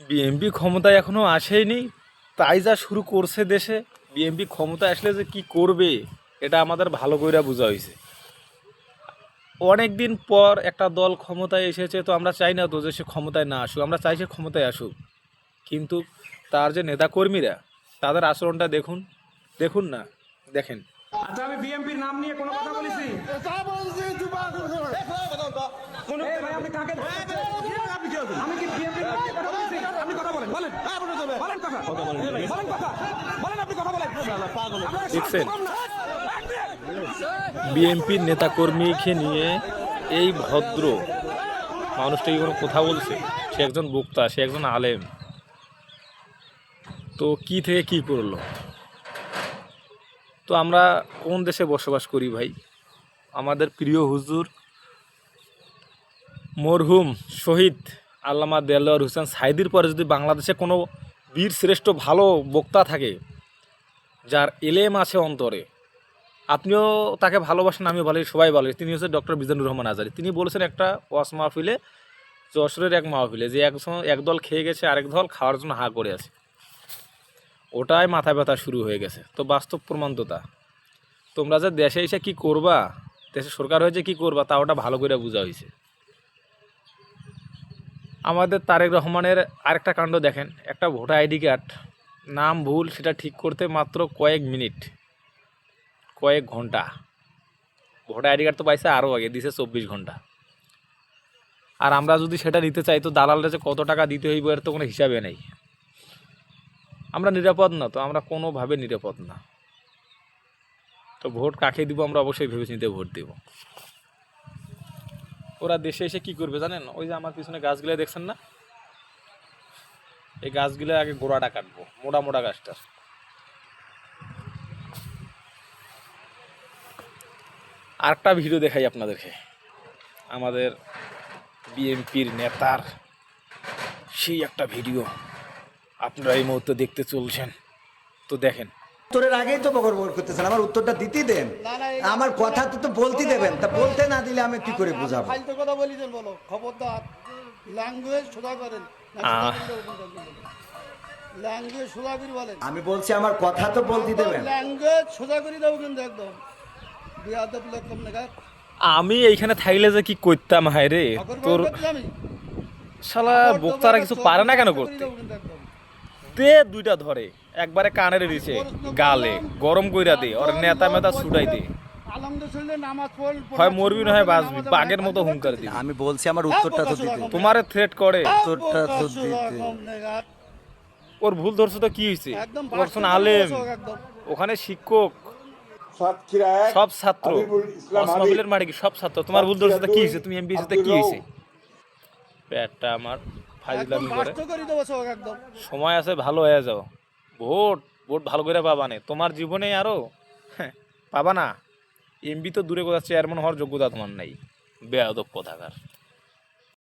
BNP ক্ষমতায় এখনো আসেনি, তাই যা শুরু করছে দেশে। বিএনপি ক্ষমতায় আসলে যে কি করবে এটা আমাদের ভালো করে বোঝা হয়েছে। অনেক দিন পর একটা দল ক্ষমতায় এসেছে, তো আমরা চাই না তো যে সে ক্ষমতায় না আসুক, আমরা চাই সে ক্ষমতায় আসুক। কিন্তু তার যে নেতাকর্মীরা, তাদের আচরণটা দেখুন, দেখুন না, দেখেন। আচ্ছা, আমি বিএনপির নাম নিয়ে কোনো কথা বলেছি? এই ভাই, আপনি কাকে আমি কি বিএনপির নাম নিয়ে কথা বলেছি? আপনি কথা বলেন, বলেন বলেন কথা বলেন কথা বলেন, আপনি কথা বলেন। দেখছেন বিএনপির নেতাকর্মীকে নিয়ে এই ভদ্র মানুষটা কি কোনো কথা বলছে? সে একজন বক্তা, সে একজন আলেম, তো কি থেকে কি করলো? তো আমরা কোন দেশে বসবাস করি ভাই? আমাদের প্রিয় হুজুর মরহুম শহীদ আল্লামা দেলোয়ার হোসেন সাঈদীর পরে যদি বাংলাদেশে কোনো বীর শ্রেষ্ঠ ভালো বক্তা থাকে, যার এলেম আছে অন্তরে, আপনিও তাকে ভালোবাসেন, আমিও ভালো, সবাই ভালো, তিনি হচ্ছে ডক্টর মিজানুর রহমান আজারী। তিনি বলেছেন একটা ওয়াজ মাহফিলে, যশোরের এক মাহফিলে, যে এক দল খেয়ে গেছে, আরেক দল খাওয়ার জন্য হা করে আছে। ওটাই মাথা ব্যথা শুরু হয়ে গেছে। তো বাস্তব প্রমাণ তো তা। তোমরা যে দেশে এসে কি করবা, দেশে সরকার হয়েছে কি করবা, তা ওটা ভালো করে বোঝা হয়েছে। আমাদের তারেক রহমানের আরেকটা কাণ্ড দেখেন, একটা ভোটার আইডি কার্ড নাম ভুল, সেটা ঠিক করতে মাত্র কয়েক মিনিট, কয়েক ঘন্টা। ভোটার আইডি কার্ড তো পাইছে আরও আগে, দিছে 24 ঘন্টা। আর আমরা যদি সেটা নিতে চাই, তো দালালরা যে কত টাকা দিতে হইব এর তো কোনো হিসাবে নেই। আমরা নিরাপদ না, তো আমরা কোনোভাবে নিরাপদ না। তো ভোট কাকে দিব আমরা অবশ্যই ভেবেচিন্তে ভোট দেব। ওরা দেশে এসে কি করবে জানেন? ওই যে আমার পিছনে গাছগুলো দেখছেন না, এই গাছগুলো আগে গোড়াটা কাটবো, মোটা মোটা গাছটা। আরেকটা ভিডিও দেখাই আপনাদেরকে, আমাদের বিএনপির নেতার সেই একটা ভিডিও আপনারা এই মুহূর্তে দেখতে চলছেন, তো দেখেন। উত্তরের আগেই তো বকর বকর করতেছেন, আমার উত্তরটা দিতেই দেন। আমার কথা তো বলতে দেবেন, তা বলতে না দিলে আমি কি করে বুঝাবো? ফালতু কথা বলিছেন, বলো খবরদার। ল্যাঙ্গুয়েজ সোজা করেন, ল্যাঙ্গুয়েজ সোজা করে বলেন। আমি বলছি আমার কথা তো বলতে দেবেন। ল্যাঙ্গুয়েজ সোজা করে দেবো কিন্তু একদম বিয়াদব লোকম নেগার। আমি এইখানে থাকলে যে কি করতাম, হায় রে তোর আমি শালা বক্তারা কিছু পারে না কেন করতে? দে দুইটা ধরে একবারে কানের দিছে, গালে গরম কইরা দে, ওর নেতা মেতা ছুটাই দে, হয় মরবি না হয় বাঁচবি, বাঘের মতো হুঙ্কার দিবি। আমি বলছি আমার উত্তরটা তো দিতে। তোমারে থ্রেট করে, উত্তরটা তো দিতে। ওর ভুল ধরছে তো কি হয়েছে? ওর আলেম, ওখানে শিক্ষক, সব ছাত্র, মাহফিলের মাঠে কি সব ছাত্র? তোমার ভুল ধরছে তো কি হয়েছে? তুমি এমপি হয়েছে কি হয়েছে? পেটটা আমার ফাইজলামি করে। সময় আছে, ভালো হয়ে যাও। ভোট ভোট ভালো করে পাবা না তোমার জীবনে, আরো পাবা না। এমপি তো দূরে কোথাও, চেয়ারম্যান হওয়ার যোগ্যতা তোমার নাই। বেয়াদব কোথাকার।